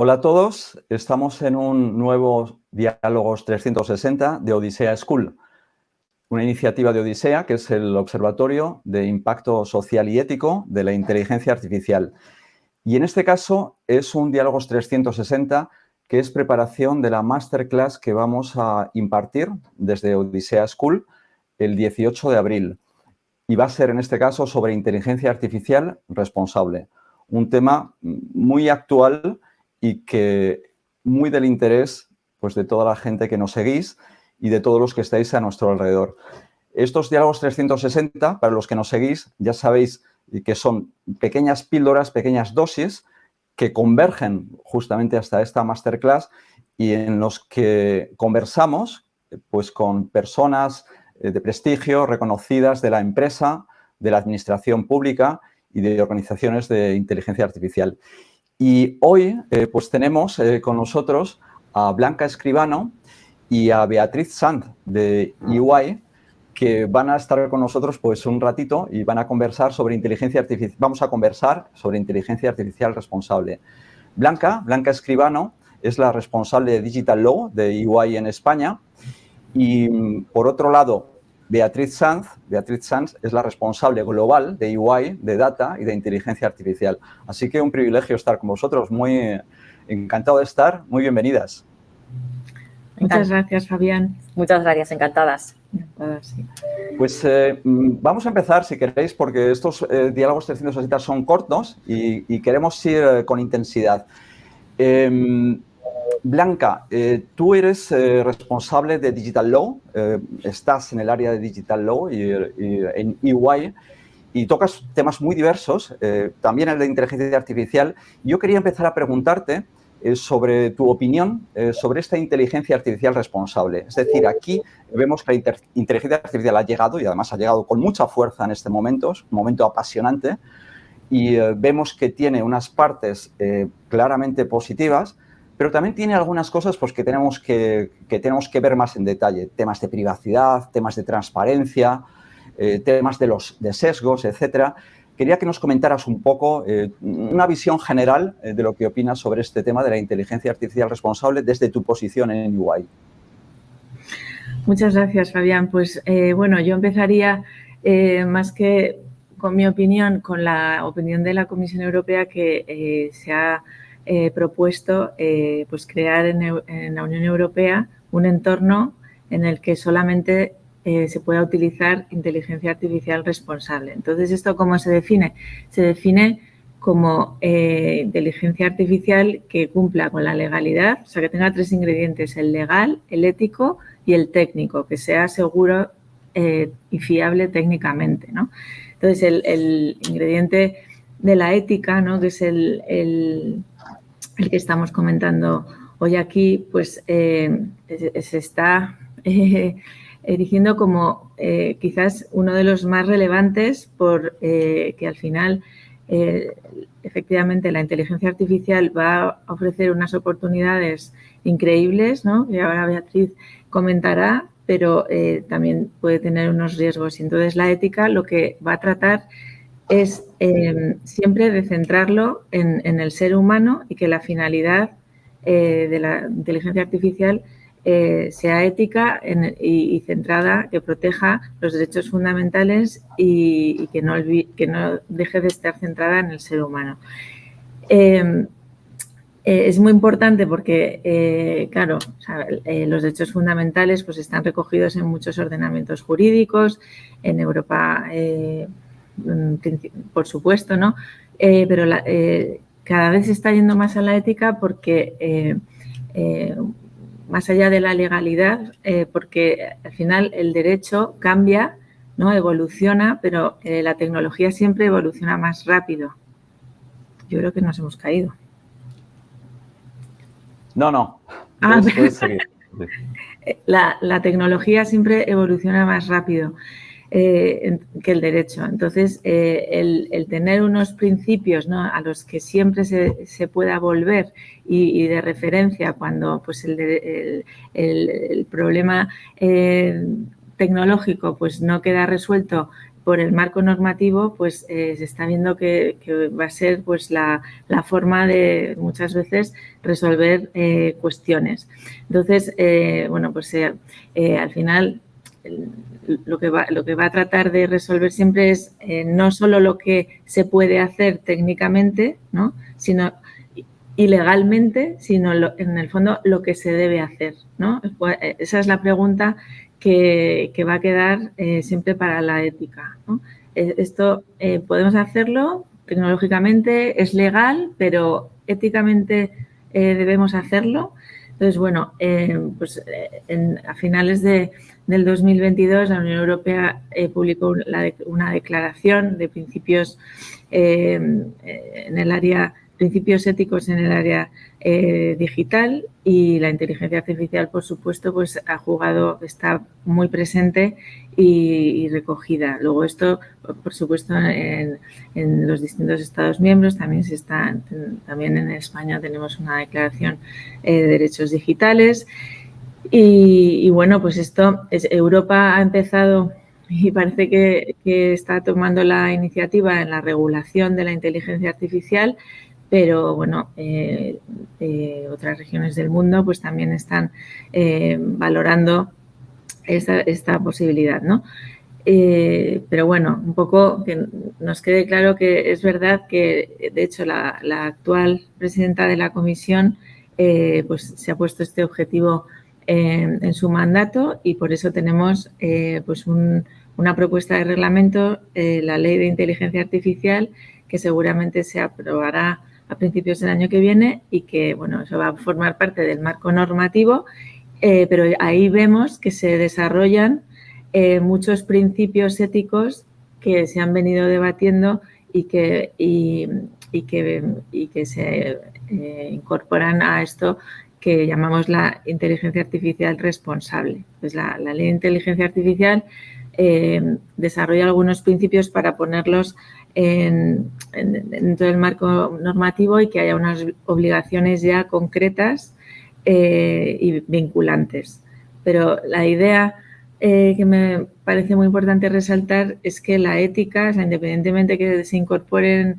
Hola a todos, estamos en un nuevo Diálogos 360 de Odisea School, una iniciativa de Odisea que es el Observatorio de Impacto Social y Ético de la Inteligencia Artificial. Y en este caso es un Diálogos 360 que es preparación de la masterclass que vamos a impartir desde Odisea School el 18 de abril. Y va a ser en este caso sobre inteligencia artificial responsable, un tema muy actual y que muy del interés pues, de toda la gente que nos seguís y de todos los que estáis a nuestro alrededor. Estos Diálogos 360, para los que nos seguís, ya sabéis que son pequeñas píldoras, pequeñas dosis que convergen justamente hasta esta masterclass y en los que conversamos pues, con personas de prestigio, reconocidas de la empresa, de la administración pública y de organizaciones de inteligencia artificial. Y hoy pues tenemos con nosotros a Blanca Escribano y a Beatriz Sanz de EY, que van a estar con nosotros pues un ratito y van a conversar sobre inteligencia artificial. Vamos a conversar sobre inteligencia artificial responsable. Blanca Escribano es la responsable de Digital Law de EY en España y por otro lado Beatriz Sanz es la responsable global de EY, de Data y de Inteligencia Artificial. Así que un privilegio estar con vosotros. Muy encantado de estar. Muy bienvenidas. Muchas gracias, Fabián. Muchas gracias, encantadas. Sí. Pues vamos a empezar, si queréis, porque estos diálogos 360 son cortos y queremos ir con intensidad. Blanca, tú eres responsable de Digital Law, estás en el área de Digital Law y en EY y tocas temas muy diversos, también el de inteligencia artificial. Yo quería empezar a preguntarte sobre tu opinión sobre esta inteligencia artificial responsable. Es decir, aquí vemos que la inteligencia artificial ha llegado y además ha llegado con mucha fuerza en este momento, es un momento apasionante y vemos que tiene unas partes claramente positivas, pero también tiene algunas cosas pues, que tenemos que ver más en detalle. Temas de privacidad, temas de transparencia, temas de sesgos, etcétera. Quería que nos comentaras un poco una visión general de lo que opinas sobre este tema de la inteligencia artificial responsable desde tu posición en EY. Muchas gracias, Fabián. Pues, bueno, yo empezaría más que con mi opinión, con la opinión de la Comisión Europea que se ha propuesto pues crear en la Unión Europea un entorno en el que solamente se pueda utilizar inteligencia artificial responsable. Entonces, ¿esto cómo se define? Se define como inteligencia artificial que cumpla con la legalidad, o sea, que tenga tres ingredientes, el legal, el ético y el técnico, que sea seguro y fiable técnicamente, ¿no? Entonces, el ingrediente de la ética, ¿no?, que es el que estamos comentando hoy aquí, pues se está erigiendo como quizás uno de los más relevantes por que al final efectivamente la inteligencia artificial va a ofrecer unas oportunidades increíbles, ¿no?, que ahora Beatriz comentará, pero también puede tener unos riesgos. Y entonces la ética lo que va a tratar es siempre de centrarlo en el ser humano y que la finalidad de la inteligencia artificial sea ética y centrada, que proteja los derechos fundamentales y que no deje de estar centrada en el ser humano. Es muy importante porque, claro, o sea, los derechos fundamentales pues, están recogidos en muchos ordenamientos jurídicos, en Europa, por supuesto, ¿no? Pero cada vez se está yendo más a la ética porque, más allá de la legalidad, porque al final el derecho cambia, ¿no?, evoluciona, pero la tecnología siempre evoluciona más rápido. Yo creo que nos hemos caído. No. Puedes seguir. La tecnología siempre evoluciona más rápido que el derecho. Entonces, el tener unos principios, ¿no?, a los que siempre se pueda volver y de referencia cuando pues, el problema tecnológico pues, no queda resuelto por el marco normativo, pues se está viendo que va a ser pues la forma de muchas veces resolver cuestiones. Entonces, bueno, pues al final lo que va a tratar de resolver siempre es no solo lo que se puede hacer técnicamente, ¿no?, sino ilegalmente, sino en el fondo lo que se debe hacer, ¿no? Esa es la pregunta que va a quedar siempre para la ética, ¿no? Esto podemos hacerlo tecnológicamente, es legal, pero éticamente debemos hacerlo. Entonces, bueno, pues a finales del 2022 la Unión Europea publicó una declaración de principios en el área, principios éticos en el área digital, y la inteligencia artificial, por supuesto, pues está muy presente y recogida. Luego esto, por supuesto, en los distintos Estados miembros también en España tenemos una declaración de derechos digitales y bueno, pues Europa ha empezado y parece que está tomando la iniciativa en la regulación de la inteligencia artificial, pero bueno, otras regiones del mundo pues también están valorando esta posibilidad, ¿no? Pero bueno, un poco que nos quede claro que es verdad que, de hecho, la actual presidenta de la Comisión pues se ha puesto este objetivo en su mandato, y por eso tenemos pues una propuesta de reglamento, la Ley de Inteligencia Artificial, que seguramente se aprobará a principios del año que viene y que, bueno, eso va a formar parte del marco normativo, pero ahí vemos que se desarrollan muchos principios éticos que se han venido debatiendo y que se incorporan a esto que llamamos la inteligencia artificial responsable. Pues la Ley de Inteligencia Artificial desarrolla algunos principios para ponerlos dentro del marco normativo y que haya unas obligaciones ya concretas y vinculantes. Pero la idea que me parece muy importante resaltar es que la ética, o sea, independientemente que se incorporen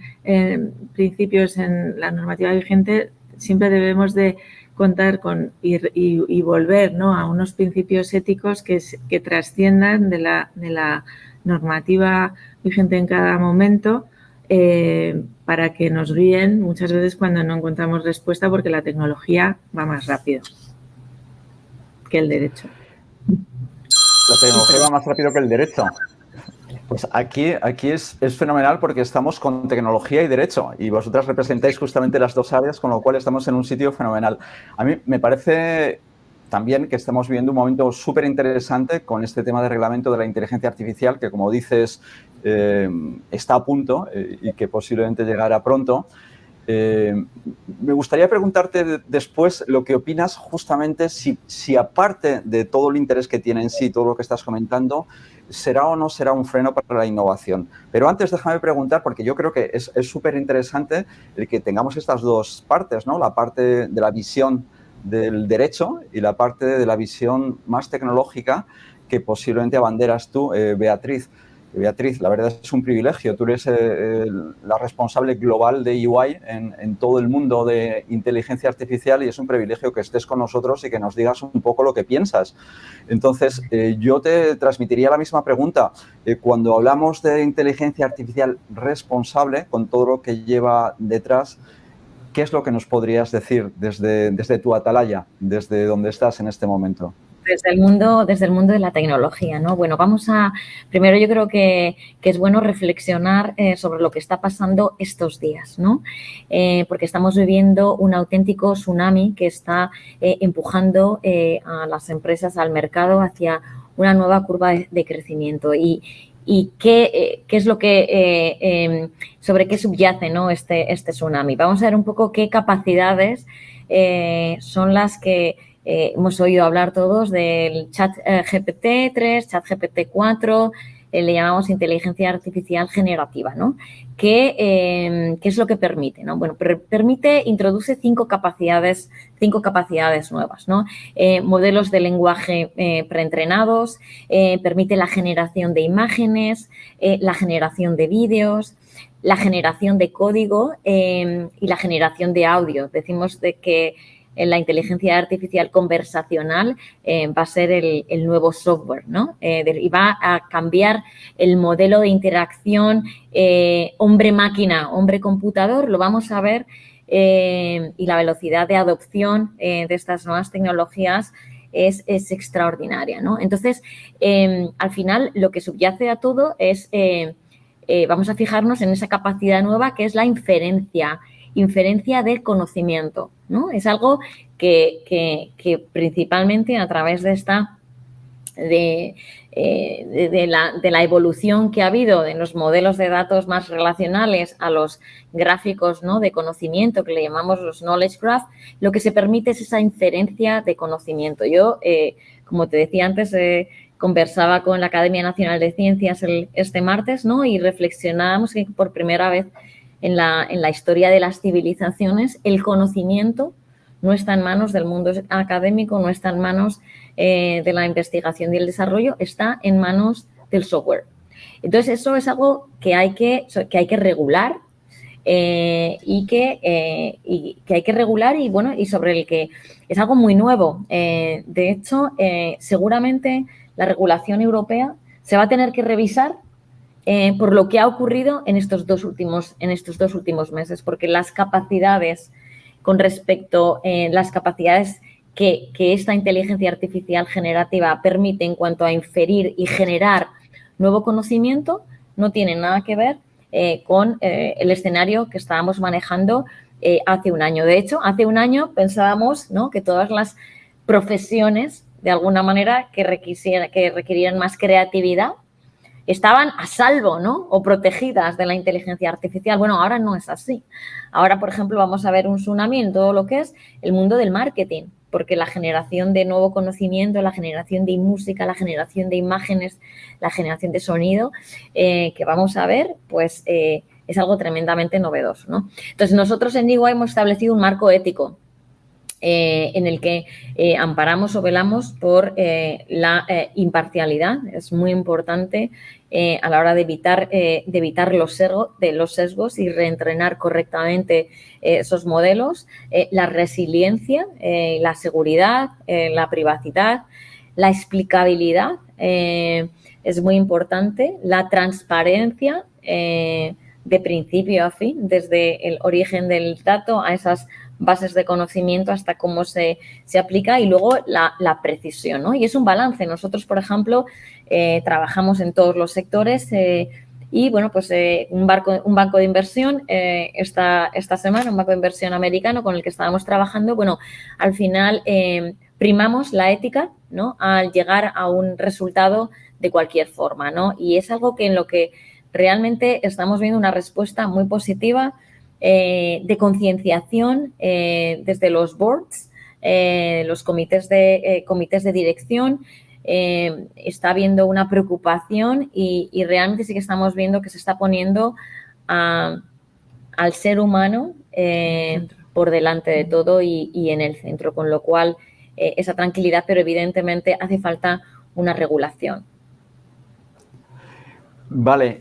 principios en la normativa vigente, siempre debemos de contar con y volver, ¿no?, a unos principios éticos que trasciendan de la normativa vigente en cada momento, para que nos guíen muchas veces cuando no encontramos respuesta, porque la tecnología va más rápido que el derecho. La tecnología va más rápido que el derecho. Pues aquí es fenomenal porque estamos con tecnología y derecho, y vosotras representáis justamente las dos áreas, con lo cual estamos en un sitio fenomenal. A mí me parece también que estamos viviendo un momento súper interesante con este tema de reglamento de la inteligencia artificial, que, como dices, está a punto y que posiblemente llegará pronto. Me gustaría preguntarte después lo que opinas justamente si aparte de todo el interés que tiene en sí, todo lo que estás comentando, será o no será un freno para la innovación. Pero antes déjame preguntar, porque yo creo que es súper interesante el que tengamos estas dos partes, ¿no? La parte de la visión del derecho y la parte de la visión más tecnológica que posiblemente abanderas tú, Beatriz. Beatriz, la verdad es un privilegio. Tú eres la responsable global de EY en todo el mundo de inteligencia artificial, y es un privilegio que estés con nosotros y que nos digas un poco lo que piensas. Entonces, yo te transmitiría la misma pregunta. Cuando hablamos de inteligencia artificial responsable, con todo lo que lleva detrás, ¿qué es lo que nos podrías decir desde tu atalaya, desde donde estás en este momento? Desde el mundo de la tecnología, ¿no? Bueno, primero yo creo que es bueno reflexionar sobre lo que está pasando estos días, ¿no? Porque estamos viviendo un auténtico tsunami que está empujando a las empresas, al mercado, hacia una nueva curva de crecimiento. ¿Y qué es lo que sobre qué subyace, ¿no?, este tsunami? Vamos a ver un poco qué capacidades son las que hemos oído hablar todos del chat GPT-3, chat GPT-4, le llamamos inteligencia artificial generativa, ¿no? ¿Qué es lo que permite, ¿no? Bueno, introduce cinco capacidades nuevas, ¿no? Modelos de lenguaje preentrenados, permite la generación de imágenes, la generación de vídeos, la generación de código y la generación de audio. Decimos de que la inteligencia artificial conversacional va a ser el nuevo software, ¿no? Y va a cambiar el modelo de interacción hombre-máquina, hombre-computador, lo vamos a ver, y la velocidad de adopción de estas nuevas tecnologías es extraordinaria, ¿no? Entonces, al final, lo que subyace a todo es, vamos a fijarnos en esa capacidad nueva que es la inferencia del conocimiento, ¿no? Es algo que principalmente a través de la evolución que ha habido en los modelos de datos más relacionales a los gráficos, ¿no?, de conocimiento, que le llamamos los knowledge graph, lo que se permite es esa inferencia de conocimiento. Yo, como te decía antes, conversaba con la Academia Nacional de Ciencias este martes, ¿no?, y reflexionábamos que por primera vez en la historia de las civilizaciones el conocimiento no está en manos del mundo académico, no está en manos de la investigación y el desarrollo, está en manos del software. Entonces, eso es algo que hay que regular y que hay que regular y sobre el que es algo muy nuevo. De hecho, seguramente la regulación europea se va a tener que revisar por lo que ha ocurrido en estos dos últimos meses, porque las capacidades con respecto a las capacidades que esta inteligencia artificial generativa permite en cuanto a inferir y generar nuevo conocimiento no tienen nada que ver con el escenario que estábamos manejando hace un año. De hecho, hace un año pensábamos, ¿no?, que todas las profesiones, de alguna manera, que requerían más creatividad, estaban a salvo, ¿no?, o protegidas de la inteligencia artificial. Bueno, ahora no es así. Ahora, por ejemplo, vamos a ver un tsunami en todo lo que es el mundo del marketing, porque la generación de nuevo conocimiento, la generación de música, la generación de imágenes, la generación de sonido que vamos a ver, pues es algo tremendamente novedoso, ¿no? Entonces, nosotros en DIGO hemos establecido un marco ético en el que amparamos o velamos por la imparcialidad. Es muy importante a la hora de evitar los sesgos y reentrenar correctamente esos modelos, la resiliencia, la seguridad, la privacidad, la explicabilidad es muy importante, la transparencia de principio a fin, desde el origen del dato a esas bases de conocimiento hasta cómo se aplica, y luego la precisión, ¿no? Y es un balance. Nosotros, por ejemplo, trabajamos en todos los sectores y, bueno, pues un banco de inversión esta semana, un banco de inversión americano con el que estábamos trabajando, bueno, al final primamos la ética, ¿no?, al llegar a un resultado de cualquier forma, ¿no? Y es algo que en lo que realmente estamos viendo una respuesta muy positiva de concienciación desde los boards, los comités de dirección. Está habiendo una preocupación y realmente sí que estamos viendo que se está poniendo al ser humano por delante de todo y en el centro, con lo cual esa tranquilidad, pero evidentemente hace falta una regulación. Vale,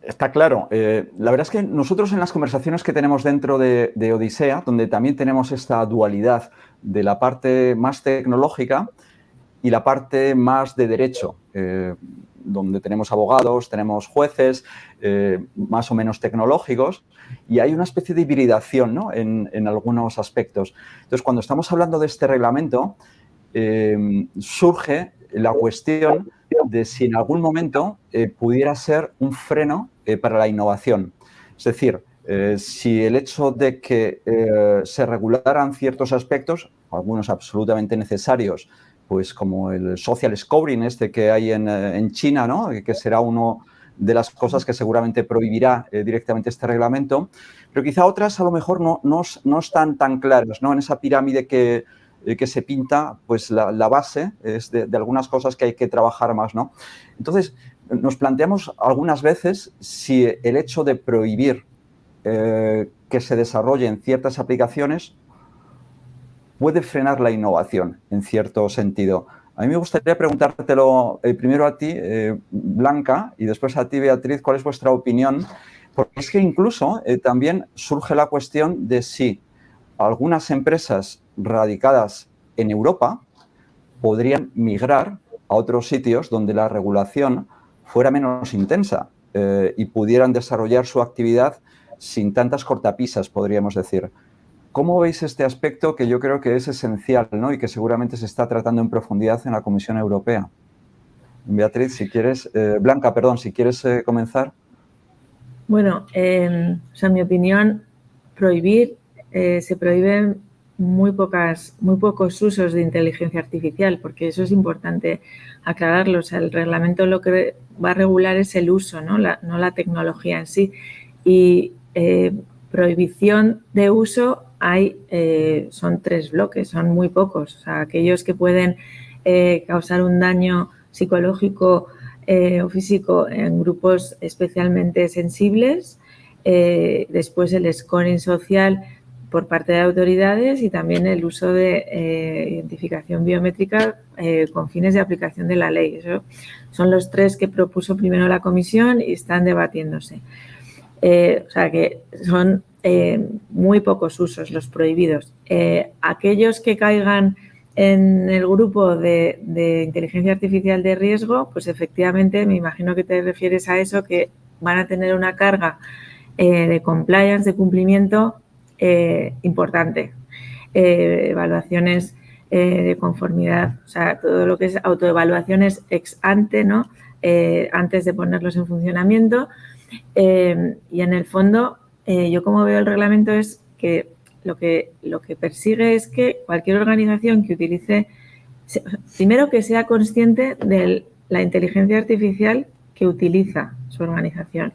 está claro. La verdad es que nosotros en las conversaciones que tenemos dentro de Odisea, donde también tenemos esta dualidad de la parte más tecnológica y la parte más de derecho, donde tenemos abogados, tenemos jueces, más o menos tecnológicos, y hay una especie de hibridación, ¿no?, en algunos aspectos. Entonces, cuando estamos hablando de este reglamento, surge la cuestión de si en algún momento pudiera ser un freno para la innovación. Es decir, si el hecho de que se regularan ciertos aspectos, algunos absolutamente necesarios, pues como el social scoring que hay en China, ¿no?, que será una de las cosas que seguramente prohibirá directamente este reglamento, pero quizá otras a lo mejor no están tan claras, ¿no? En esa pirámide que se pinta, pues la base es de algunas cosas que hay que trabajar más, ¿no? Entonces, nos planteamos algunas veces si el hecho de prohibir que se desarrollen ciertas aplicaciones puede frenar la innovación en cierto sentido. A mí me gustaría preguntártelo primero a ti, Blanca, y después a ti, Beatriz, ¿cuál es vuestra opinión? Porque es que incluso también surge la cuestión de si algunas empresas radicadas en Europa podrían migrar a otros sitios donde la regulación fuera menos intensa y pudieran desarrollar su actividad sin tantas cortapisas, podríamos decir. ¿Cómo veis este aspecto que yo creo que es esencial, ¿no? Y que seguramente se está tratando en profundidad en la Comisión Europea? Beatriz, si quieres, Blanca, perdón, si quieres comenzar. Bueno, en mi opinión, se prohíben muy pocos usos de inteligencia artificial, porque eso es importante aclararlo. O sea, el reglamento lo que va a regular es el uso, no la tecnología en sí. Y prohibición de uso son 3 bloques, son muy pocos. O sea, aquellos que pueden causar un daño psicológico o físico en grupos especialmente sensibles. Después el scoring social por parte de autoridades y también el uso de identificación biométrica con fines de aplicación de la ley. Eso son los 3 que propuso primero la Comisión y están debatiéndose. O sea que son muy pocos usos los prohibidos. Aquellos que caigan en el grupo de inteligencia artificial de riesgo, pues efectivamente me imagino que te refieres a eso, que van a tener una carga de compliance, de cumplimiento importante. Evaluaciones de conformidad, o sea, todo lo que es autoevaluaciones ex ante, ¿no? Antes de ponerlos en funcionamiento. Y en el fondo, yo como veo el reglamento es que lo que persigue es que cualquier organización que utilice, primero que sea consciente de la inteligencia artificial que utiliza su organización,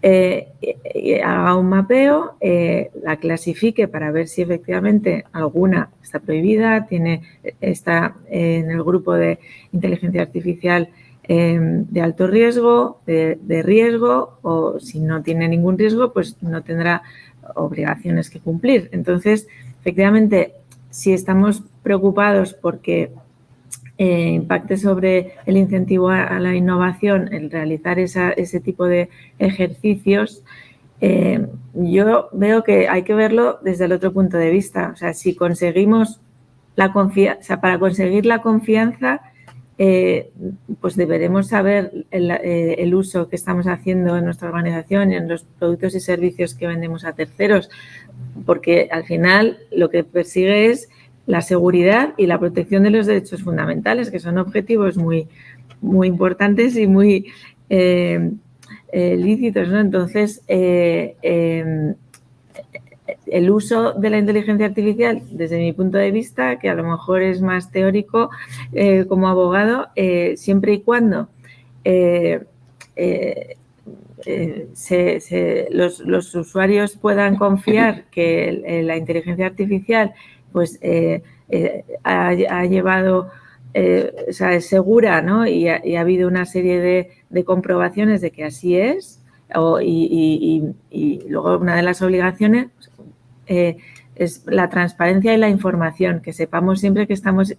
haga un mapeo, la clasifique para ver si efectivamente alguna está prohibida, está en el grupo de inteligencia artificial de alto riesgo, de riesgo, o si no tiene ningún riesgo, pues no tendrá obligaciones que cumplir. Entonces, efectivamente, si estamos preocupados porque impacte sobre el incentivo a la innovación, el realizar ese tipo de ejercicios, yo veo que hay que verlo desde el otro punto de vista. O sea, si conseguimos la confianza, para conseguir la confianza, pues deberemos saber el uso que estamos haciendo en nuestra organización y en los productos y servicios que vendemos a terceros, porque al final lo que persigue es la seguridad y la protección de los derechos fundamentales, que son objetivos muy, muy importantes y muy lícitos, ¿no? Entonces, el uso de la inteligencia artificial, desde mi punto de vista, que a lo mejor es más teórico como abogado, siempre y cuando los usuarios puedan confiar que la inteligencia artificial pues ha llevado, o sea, es segura, ¿no? Y ha habido una serie de comprobaciones de que así es. Y luego una de las obligaciones es la transparencia y la información, que sepamos siempre que estamos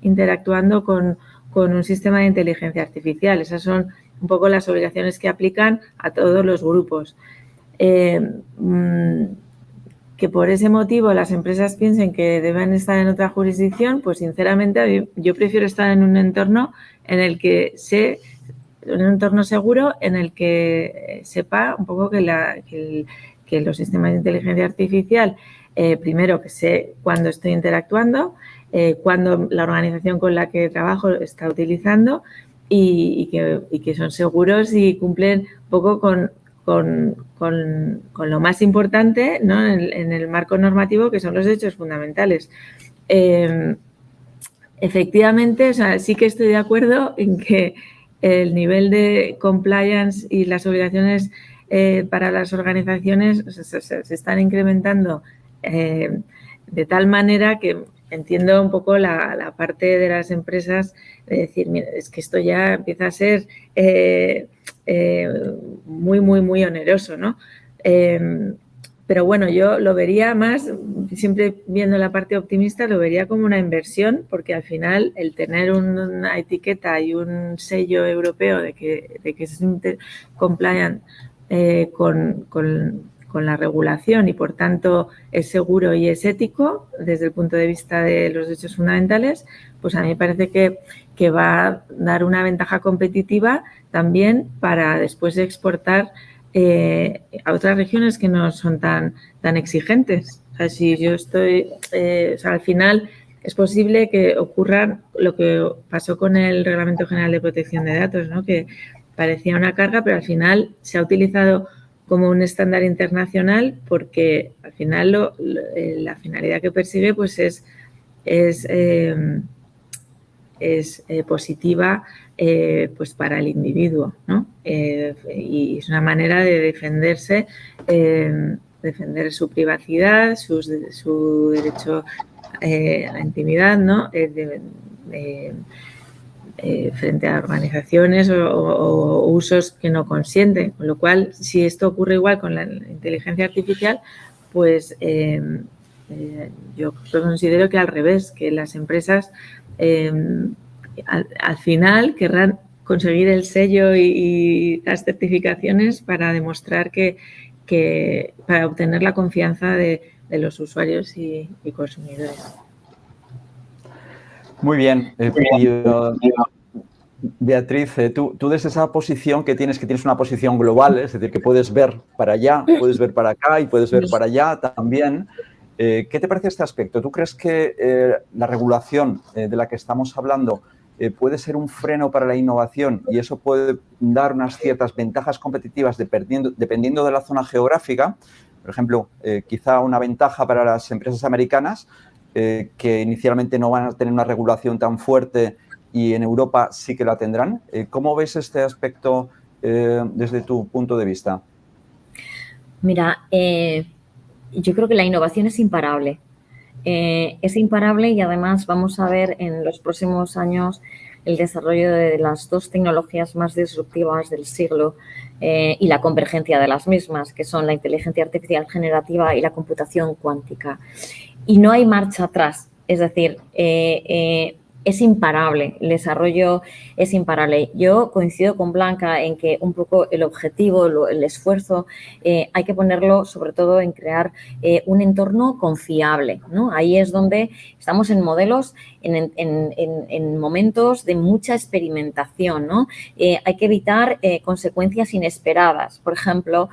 interactuando con un sistema de inteligencia artificial. Esas son un poco las obligaciones que aplican a todos los grupos. Que por ese motivo las empresas piensen que deben estar en otra jurisdicción, pues sinceramente yo prefiero estar en un entorno en el que un entorno seguro, en el que sepa un poco que los sistemas de inteligencia artificial, primero que sé cuándo estoy interactuando, cuándo la organización con la que trabajo está utilizando y que son seguros y cumplen un poco con lo más importante, ¿no? en el marco normativo, que son los derechos fundamentales. Efectivamente, o sea, sí que estoy de acuerdo en que el nivel de compliance y las obligaciones para las organizaciones se están incrementando de tal manera que entiendo un poco la parte de las empresas de decir, mira, es que esto ya empieza a ser muy oneroso, ¿no? Pero bueno, yo lo vería más, siempre viendo la parte optimista, lo vería como una inversión, porque al final el tener una etiqueta y un sello europeo de que es compliant con la regulación y, por tanto, es seguro y es ético desde el punto de vista de los derechos fundamentales, pues a mí me parece que va a dar una ventaja competitiva también para después exportar a otras regiones que no son tan exigentes. O sea, si yo estoy, o sea, al final es posible que ocurra lo que pasó con el Reglamento General de Protección de Datos, ¿no? Que parecía una carga, pero al final se ha utilizado como un estándar internacional porque al final la finalidad que persigue pues es positiva pues para el individuo, ¿no? Y es una manera de defenderse, defender su privacidad, su derecho a la intimidad, ¿no? Frente a organizaciones o usos que no consienten. Con lo cual, si esto ocurre igual con la inteligencia artificial, pues yo considero que al revés, que las empresas al final querrán conseguir el sello y las certificaciones para demostrar para obtener la confianza de los usuarios y consumidores. Muy bien. Beatriz, tú desde esa posición que tienes una posición global, es decir, que puedes ver para allá, puedes ver para acá y puedes ver para allá también. ¿Qué te parece este aspecto? ¿Tú crees que la regulación de la que estamos hablando puede ser un freno para la innovación y eso puede dar unas ciertas ventajas competitivas dependiendo de la zona geográfica? Por ejemplo, quizá una ventaja para las empresas americanas que inicialmente no van a tener una regulación tan fuerte y en Europa sí que la tendrán. ¿Cómo ves este aspecto desde tu punto de vista? Mira, yo creo que la innovación es imparable. Es imparable y además vamos a ver en los próximos años el desarrollo de las dos tecnologías más disruptivas del siglo y la convergencia de las mismas, que son la inteligencia artificial generativa y la computación cuántica. Y no hay marcha atrás, es decir, es imparable, el desarrollo es imparable. Yo coincido con Blanca en que un poco el objetivo, el esfuerzo, hay que ponerlo sobre todo en crear un entorno confiable, ¿no? Ahí es donde estamos en modelos, en momentos de mucha experimentación, ¿no? Hay que evitar consecuencias inesperadas. Por ejemplo,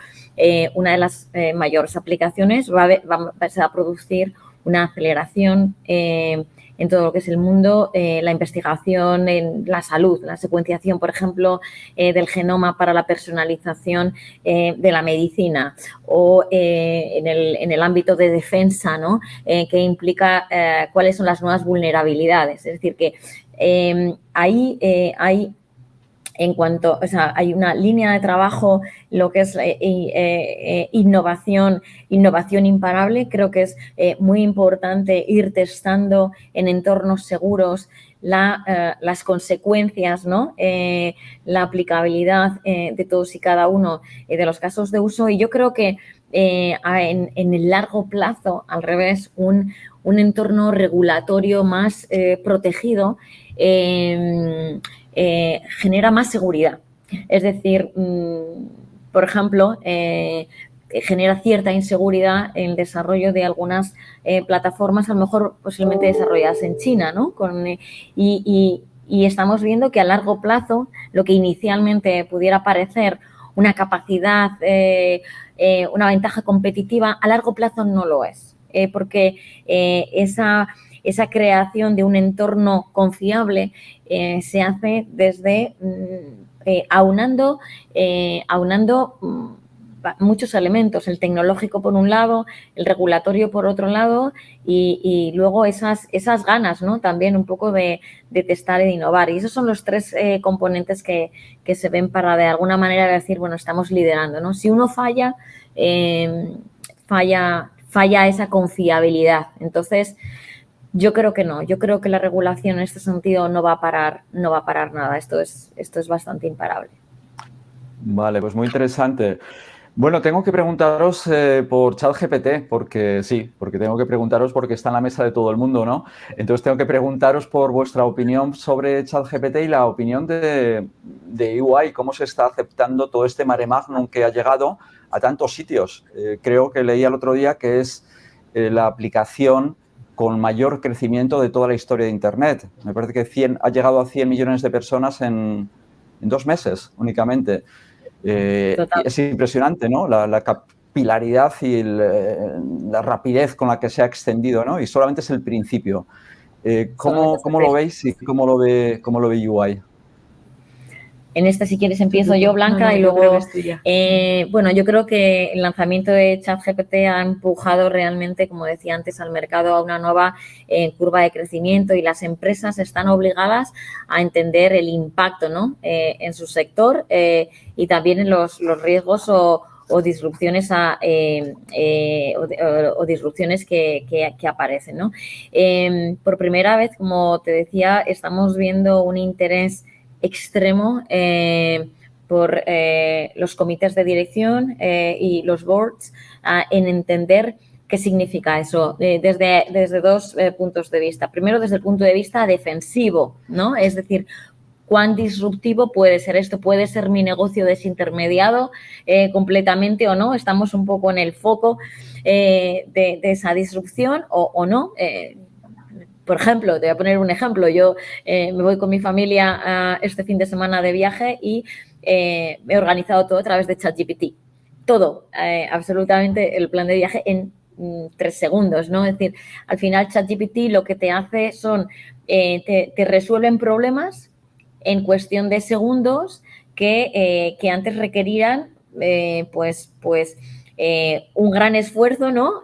una de las mayores aplicaciones va a producir una aceleración en todo lo que es el mundo, la investigación en la salud, la secuenciación, por ejemplo, del genoma para la personalización de la medicina o en el ámbito de defensa, ¿no? Que implica cuáles son las nuevas vulnerabilidades. Es decir, que ahí hay... En cuanto, o sea, hay una línea de trabajo, lo que es innovación imparable. Creo que es muy importante ir testando en entornos seguros las consecuencias, ¿no? La aplicabilidad de todos y cada uno de los casos de uso. Y yo creo que en el largo plazo, al revés, un entorno regulatorio más protegido genera más seguridad. Es decir, por ejemplo, genera cierta inseguridad en el desarrollo de algunas plataformas, a lo mejor posiblemente desarrolladas en China, ¿no? Y estamos viendo que a largo plazo, lo que inicialmente pudiera parecer una capacidad, una ventaja competitiva, a largo plazo no lo es, porque esa creación de un entorno confiable se hace desde aunando muchos elementos, el tecnológico por un lado, el regulatorio por otro lado y luego esas ganas, ¿no? También un poco de testar y de innovar. Y esos son los tres componentes que se ven para de alguna manera decir, bueno, estamos liderando, ¿no? Si uno falla esa confiabilidad. Entonces, Yo creo que no. Yo creo que la regulación en este sentido no va a parar nada. Esto es bastante imparable. Vale, pues muy interesante. Bueno, tengo que preguntaros por ChatGPT, porque tengo que preguntaros porque está en la mesa de todo el mundo, ¿no? Entonces tengo que preguntaros por vuestra opinión sobre ChatGPT y la opinión de EY, cómo se está aceptando todo este mare magnum que ha llegado a tantos sitios. Creo que leí el otro día que es la aplicación con mayor crecimiento de toda la historia de Internet. Me parece que ha llegado a 100 millones de personas en 2 meses únicamente. Es impresionante, ¿no? La capilaridad y la rapidez con la que se ha extendido, ¿no? Y solamente es el principio. ¿Cómo lo veis y cómo lo ve UI? En esta, si quieres, empiezo yo, Blanca, y luego, bueno, yo creo que el lanzamiento de ChatGPT ha empujado realmente, como decía antes, al mercado a una nueva curva de crecimiento y las empresas están obligadas a entender el impacto, ¿no? En su sector y también en los riesgos o disrupciones o disrupciones que aparecen, ¿no? Por primera vez, como te decía, estamos viendo un interés extremo por los comités de dirección y los boards en entender qué significa eso desde dos puntos de vista. Primero, desde el punto de vista defensivo, ¿no? Es decir, ¿cuán disruptivo puede ser esto? ¿Puede ser mi negocio desintermediado completamente o no? Estamos un poco en el foco de esa disrupción o no. Por ejemplo, te voy a poner un ejemplo. Yo me voy con mi familia este fin de semana de viaje y he organizado todo a través de ChatGPT. Todo, absolutamente el plan de viaje en 3 segundos, ¿no? Es decir, al final ChatGPT lo que te hace son, te resuelven problemas en cuestión de segundos que antes requerían, un gran esfuerzo, ¿no?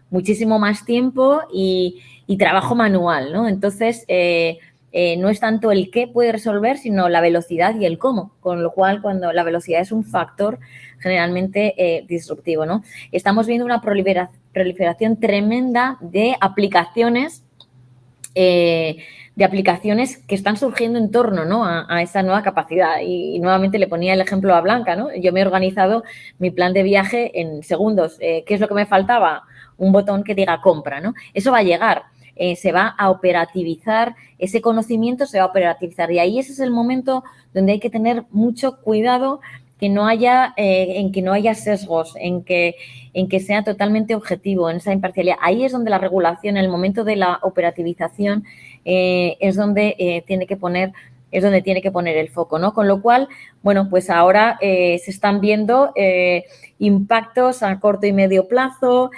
Muchísimo más tiempo y trabajo manual, ¿no? Entonces, no es tanto el qué puede resolver, sino la velocidad y el cómo, con lo cual cuando la velocidad es un factor generalmente disruptivo, ¿no? Estamos viendo una proliferación tremenda de aplicaciones que están surgiendo en torno, ¿no? a esa nueva capacidad. Y nuevamente le ponía el ejemplo a Blanca, ¿no? Yo me he organizado mi plan de viaje en segundos. ¿Qué es lo que me faltaba? Un botón que diga compra, ¿no? Eso va a llegar. Se va a operativizar, ese conocimiento se va a operativizar. Y ahí ese es el momento donde hay que tener mucho cuidado que no haya, en que no haya sesgos, en que sea totalmente objetivo, en esa imparcialidad. Ahí es donde la regulación, en el momento de la operativización, es donde tiene que poner el foco, ¿no? Con lo cual, bueno, pues ahora se están viendo impactos a corto y medio plazo,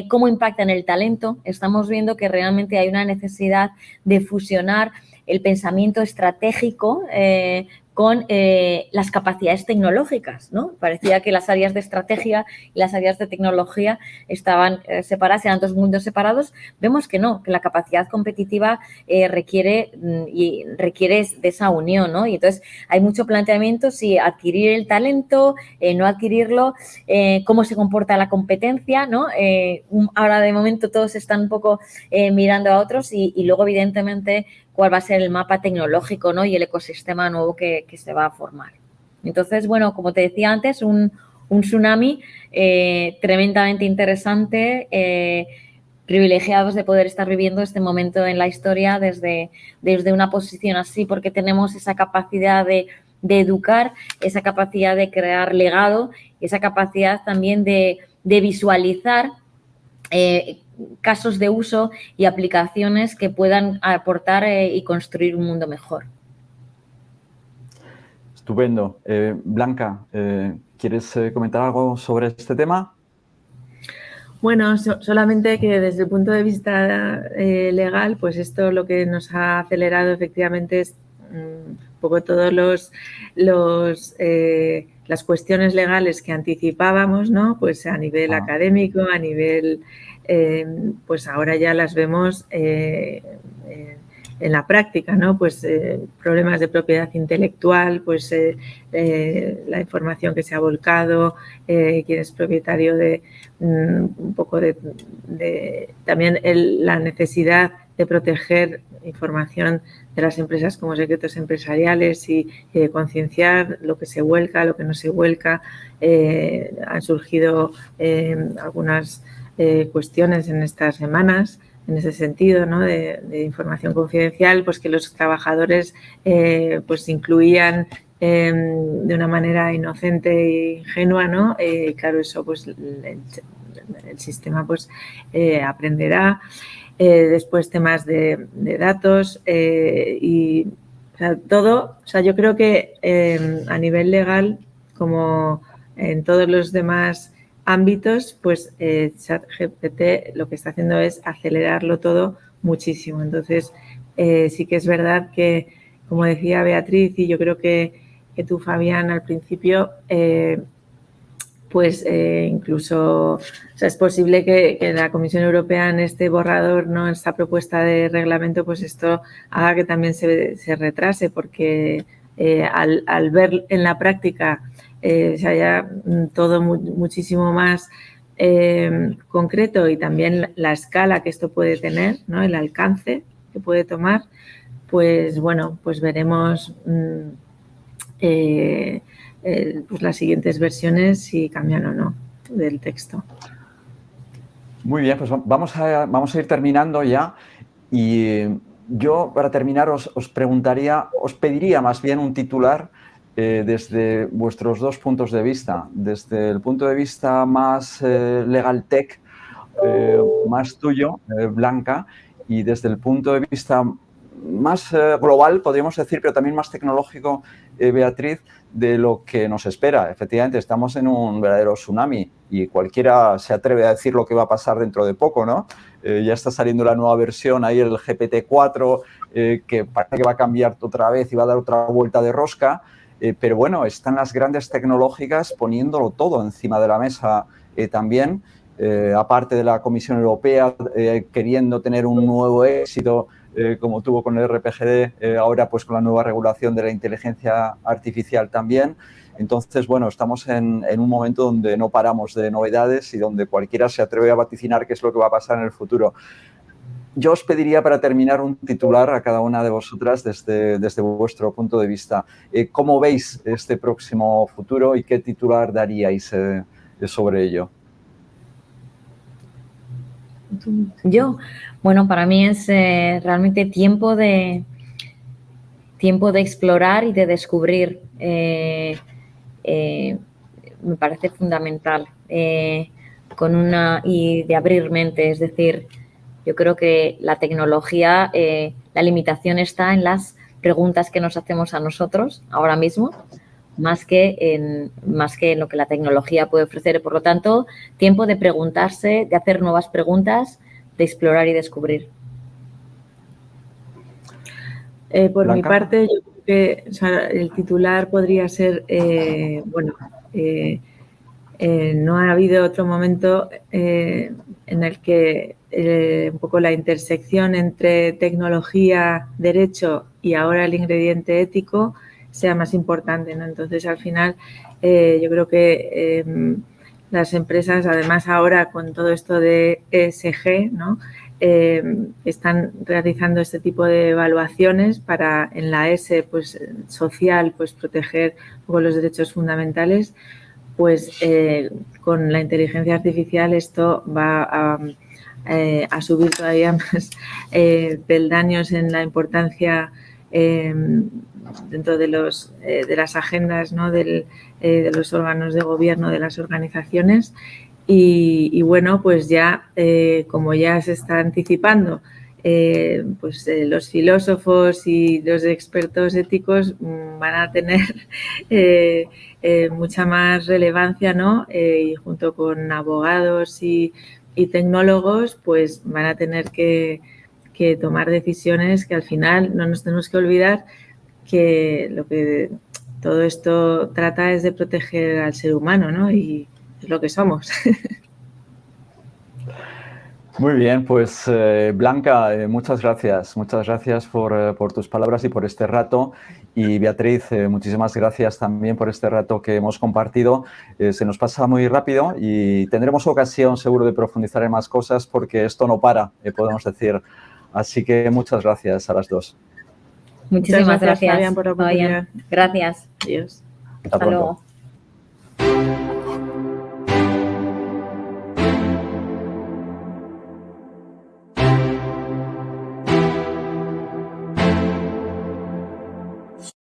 cómo impacta en el talento. Estamos viendo que realmente hay una necesidad de fusionar el pensamiento estratégico con las capacidades tecnológicas, ¿no? Parecía que las áreas de estrategia y las áreas de tecnología estaban separadas, eran dos mundos separados. Vemos que no, que la capacidad competitiva requiere de esa unión, ¿no? Y entonces hay mucho planteamiento si adquirir el talento, no adquirirlo, cómo se comporta la competencia, ¿no? Ahora de momento todos están un poco mirando a otros y luego evidentemente cuál va a ser el mapa tecnológico, ¿no? Y el ecosistema nuevo que se va a formar. Entonces, bueno, como te decía antes, un tsunami tremendamente interesante, privilegiados de poder estar viviendo este momento en la historia desde una posición así, porque tenemos esa capacidad de educar, esa capacidad de crear legado, esa capacidad también de visualizar casos de uso y aplicaciones que puedan aportar y construir un mundo mejor. Estupendo. Blanca, ¿quieres comentar algo sobre este tema? Bueno, solamente que desde el punto de vista legal, pues esto lo que nos ha acelerado efectivamente es un poco todos las cuestiones legales que anticipábamos, ¿no? Pues a nivel académico, a nivel, pues ahora ya las vemos en la práctica, ¿no? Pues problemas de propiedad intelectual, pues la información que se ha volcado, quién es propietario de un poco de también la necesidad de proteger información de las empresas como secretos empresariales y de concienciar lo que se vuelca, lo que no se vuelca. Han surgido algunas cuestiones en estas semanas en ese sentido, ¿no? de información confidencial, pues que los trabajadores pues incluían de una manera inocente e ingenua, ¿no? Claro, eso pues el sistema pues aprenderá. Después temas de datos y o sea, todo, o sea, yo creo que a nivel legal, como en todos los demás ámbitos, pues ChatGPT lo que está haciendo es acelerarlo todo muchísimo. Entonces, sí que es verdad que, como decía Beatriz, y yo creo que tú, Fabián, al principio, pues incluso, o sea, es posible que la Comisión Europea en este borrador, ¿no? En esta propuesta de reglamento, pues esto haga que también se retrase, porque al ver en la práctica se haya todo muchísimo más concreto y también la escala que esto puede tener, ¿no? El alcance que puede tomar, pues bueno, pues veremos pues las siguientes versiones si cambian o no del texto. Muy bien, pues vamos a ir terminando ya y yo para terminar os pediría más bien un titular desde vuestros dos puntos de vista, desde el punto de vista más legal tech, más tuyo, Blanca, y desde el punto de vista más global, podríamos decir, pero también más tecnológico, Beatriz, de lo que nos espera. Efectivamente, estamos en un verdadero tsunami y cualquiera se atreve a decir lo que va a pasar dentro de poco, ¿no? Ya está saliendo la nueva versión, ahí el GPT-4, que parece que va a cambiar otra vez y va a dar otra vuelta de rosca, pero bueno, están las grandes tecnológicas poniéndolo todo encima de la mesa también, aparte de la Comisión Europea queriendo tener un nuevo éxito como tuvo con el RPGD, ahora pues con la nueva regulación de la inteligencia artificial también. Entonces, bueno, estamos en un momento donde no paramos de novedades y donde cualquiera se atreve a vaticinar qué es lo que va a pasar en el futuro. Yo os pediría para terminar un titular a cada una de vosotras desde vuestro punto de vista. ¿Cómo veis este próximo futuro y qué titular daríais sobre ello? Yo, bueno, para mí es realmente tiempo de explorar y de descubrir. Me parece fundamental y de abrir mente. Es decir, yo creo que la tecnología, la limitación está en las preguntas que nos hacemos a nosotros ahora mismo, más que en lo que la tecnología puede ofrecer. Por lo tanto, tiempo de preguntarse, de hacer nuevas preguntas, de explorar y descubrir. Por Blanca. mi parte, yo creo que el titular podría ser, no ha habido otro momento en el que un poco la intersección entre tecnología, derecho y ahora el ingrediente ético sea más importante, ¿no? Entonces, al final, yo creo que las empresas, además ahora con todo esto de ESG, ¿no? Están realizando este tipo de evaluaciones para en la S, pues social, pues proteger un poco los derechos fundamentales. Pues con la inteligencia artificial esto va a subir todavía más peldaños en la importancia dentro de las agendas, ¿no? de los órganos de gobierno, de las organizaciones. Y bueno, pues ya, como ya se está anticipando, pues los filósofos y los expertos éticos van a tener mucha más relevancia, ¿no? Y junto con abogados y tecnólogos, pues van a tener que tomar decisiones que al final no nos tenemos que olvidar que lo que todo esto trata es de proteger al ser humano, ¿no? Y es lo que somos. Muy bien, pues Blanca, muchas gracias por tus palabras y por este rato. Y Beatriz, muchísimas gracias también por este rato que hemos compartido. Se nos pasa muy rápido y tendremos ocasión seguro de profundizar en más cosas porque esto no para, podemos decir. Así que muchas gracias a las dos. Muchísimas gracias, Fabián, por la oportunidad. Gracias. Adiós. Hasta luego.